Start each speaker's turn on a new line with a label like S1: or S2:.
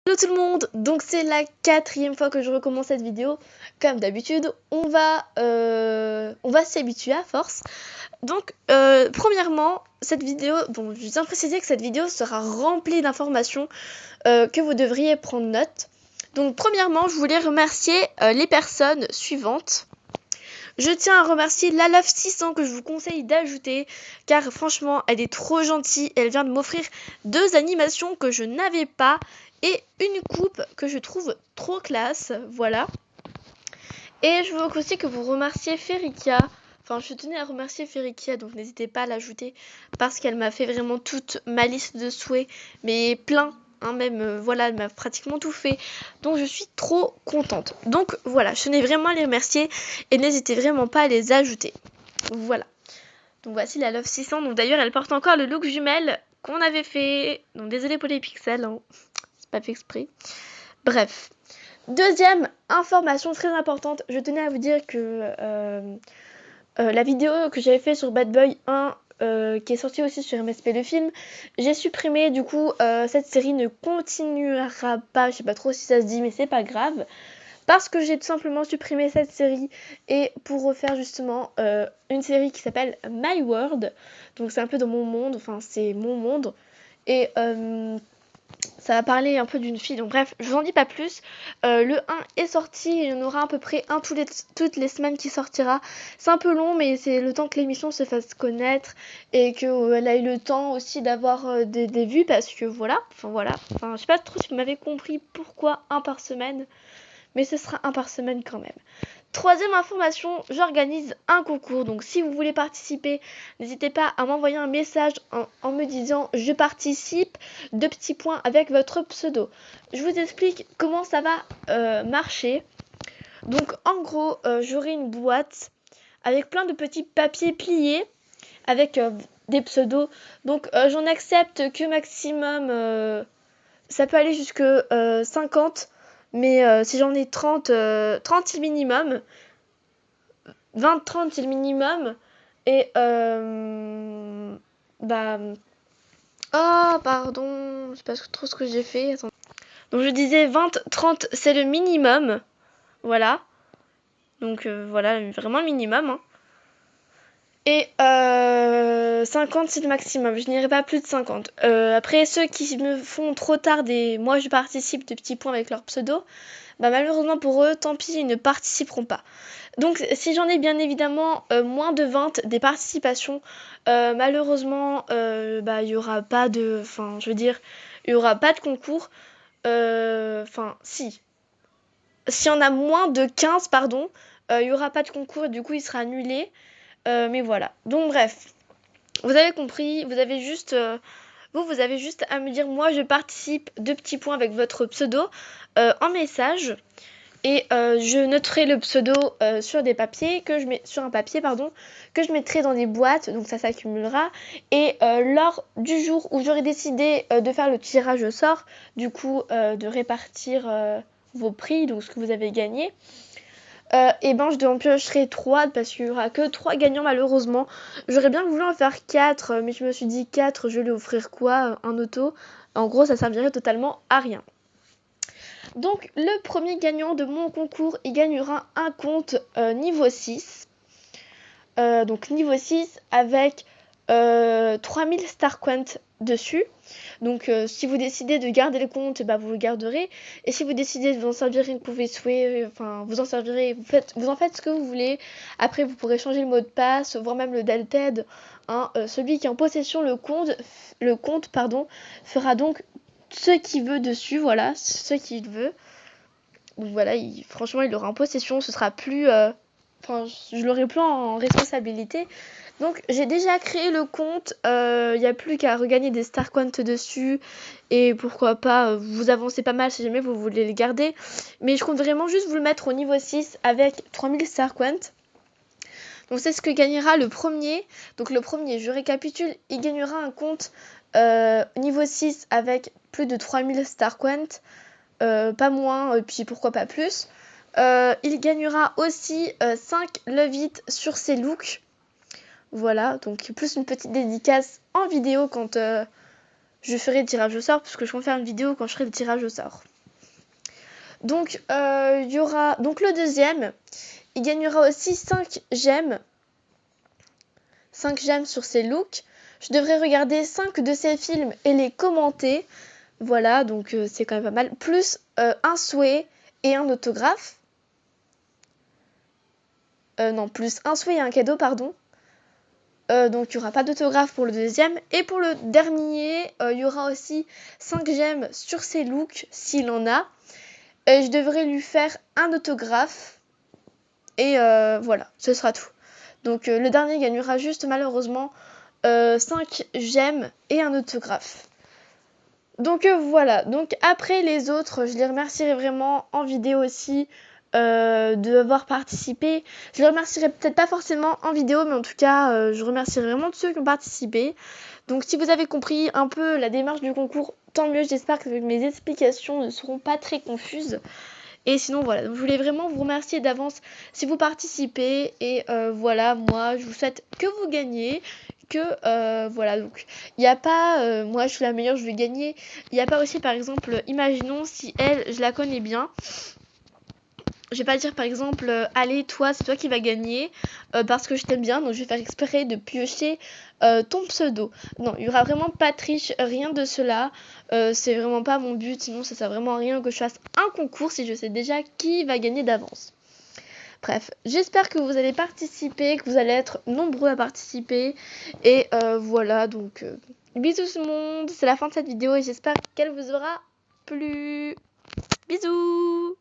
S1: Hello tout le monde, donc c'est la 4e fois que je recommence cette vidéo. Comme d'habitude, on va s'y habituer à force. Donc, premièrement, cette vidéo, bon, je tiens à préciser que cette vidéo sera remplie d'informations que vous devriez prendre note. Donc, premièrement, je voulais remercier les personnes suivantes. Je tiens à remercier LaLove600 que je vous conseille d'ajouter, car franchement, elle est trop gentille. Elle vient de m'offrir 2 animations que je n'avais pas et une coupe que je trouve trop classe, voilà. Et je veux aussi que vous remerciez Ferikia. Enfin, je tenais à remercier Ferikia, donc n'hésitez pas à l'ajouter parce qu'elle m'a fait vraiment toute ma liste de souhaits, mais plein. Même voilà, elle m'a pratiquement tout fait, donc je suis trop contente. Donc voilà, je tenais vraiment à les remercier et n'hésitez vraiment pas à les ajouter. Voilà, donc voici la Love 600. Donc d'ailleurs elle porte encore le look jumelle qu'on avait fait, donc désolé pour les pixels, hein. C'est pas fait exprès. Bref, deuxième information très importante, je tenais à vous dire que la vidéo que j'avais fait sur Bad Boy 1 qui est sortie aussi sur MSP le film, j'ai supprimé, du coup cette série ne continuera pas, je sais pas trop si ça se dit mais c'est pas grave, parce que j'ai tout simplement supprimé cette série et pour refaire justement une série qui s'appelle My World, donc c'est un peu dans mon monde, enfin c'est mon monde, et ça va parler un peu d'une fille, donc bref, je vous en dis pas plus. Le 1 est sorti, il y en aura à peu près un toutes les semaines qui sortira. C'est un peu long, mais c'est le temps que l'émission se fasse connaître et qu'elle ait le temps aussi d'avoir des vues, parce que voilà, je sais pas trop si vous m'avez compris pourquoi un par semaine, mais ce sera un par semaine quand même. Troisième information, j'organise un concours, donc si vous voulez participer, n'hésitez pas à m'envoyer un message en me disant je participe, 2 petits points avec votre pseudo. Je vous explique comment ça va marcher. Donc en gros, j'aurai une boîte avec plein de petits papiers pliés avec des pseudos. Donc j'en accepte que maximum, ça peut aller jusque 50. Mais si j'en ai 30, 30 c'est le minimum. 20-30 c'est le minimum. Et oh pardon, je sais pas trop ce que j'ai fait. Attends. Donc je disais 20-30 c'est le minimum. Voilà. Donc voilà, vraiment le minimum. Hein. Et 50 c'est le maximum. Je n'irai pas plus de 50. Après, ceux qui me font trop tard moi je participe de petits points avec leur pseudo, malheureusement pour eux, tant pis, ils ne participeront pas. Donc si j'en ai bien évidemment moins de 20 des participations, malheureusement il y aura pas de, il y aura pas de concours. Si on a moins de 15 pardon, il y aura pas de concours et du coup il sera annulé. Mais voilà. Donc bref, vous avez compris, vous avez juste à me dire moi je participe, 2 petits points avec votre pseudo en message. Et je noterai le pseudo sur des papiers sur un papier que je mettrai dans des boîtes, donc ça s'accumulera. Et lors du jour où j'aurai décidé de faire le tirage au sort, du coup de répartir vos prix, donc ce que vous avez gagné, je en piocherai 3 parce qu'il n'y aura que 3 gagnants malheureusement. J'aurais bien voulu en faire 4, mais je me suis dit 4, je vais lui offrir quoi? Un auto. En gros, ça servirait totalement à rien. Donc le premier gagnant de mon concours, il gagnera un compte niveau 6. Donc niveau 6 avec 3000 StarCoins dessus. Donc si vous décidez de garder le compte, vous le garderez. Et si vous décidez de vous en servir, vous pouvez vous en servirez, vous en faites ce que vous voulez. Après vous pourrez changer le mot de passe, voire même le delted. Celui qui est en possession le compte fera donc ce qu'il veut dessus, voilà, ce qu'il veut. Donc voilà, franchement il l'aura en possession, ce sera plus... je l'aurai plus en responsabilité. Donc j'ai déjà créé le compte, il n'y a plus qu'à regagner des StarCoins dessus. Et pourquoi pas, vous avancez pas mal si jamais vous voulez les garder. Mais je compte vraiment juste vous le mettre au niveau 6 avec 3000 StarCoins. Donc c'est ce que gagnera le premier. Donc le premier, je récapitule, il gagnera un compte niveau 6 avec plus de 3000 StarCoins. Pas moins, puis pourquoi pas plus. Il gagnera aussi 5 Love It sur ses looks. Voilà, donc plus une petite dédicace en vidéo quand je ferai le tirage au sort, parce que je compte faire une vidéo quand je ferai le tirage au sort. Donc il y aura donc le deuxième, il gagnera aussi 5 gemmes. 5 gemmes sur ses looks. Je devrais regarder 5 de ses films et les commenter. Voilà, donc c'est quand même pas mal. Plus un souhait et un autographe. Non, plus un souhait et un cadeau, pardon. Donc il n'y aura pas d'autographe pour le deuxième. Et pour le dernier, il y aura aussi 5 gemmes sur ses looks, s'il en a. Et je devrais lui faire un autographe. Et voilà, ce sera tout. Donc le dernier gagnera juste malheureusement 5 gemmes et un autographe. Donc voilà, donc après les autres, je les remercierai vraiment en vidéo aussi d'avoir participé. Je les remercierai peut-être pas forcément en vidéo, mais en tout cas, je remercierai vraiment tous ceux qui ont participé. Donc si vous avez compris un peu la démarche du concours, tant mieux, j'espère que mes explications ne seront pas très confuses. Et sinon voilà, donc je voulais vraiment vous remercier d'avance si vous participez. Et voilà, moi je vous souhaite que vous gagnez. Que voilà, donc il n'y a pas moi je suis la meilleure, je vais gagner. Il n'y a pas aussi par exemple, imaginons si elle, je la connais bien. Je vais pas dire par exemple allez toi c'est toi qui vas gagner parce que je t'aime bien, donc je vais faire exprès de piocher ton pseudo. Non, il y aura vraiment pas de triche, rien de cela. C'est vraiment pas mon but, sinon ça sert vraiment à rien que je fasse un concours si je sais déjà qui va gagner d'avance. Bref, j'espère que vous allez participer, que vous allez être nombreux à participer. Et voilà, donc bisous tout le monde, c'est la fin de cette vidéo et j'espère qu'elle vous aura plu. Bisous.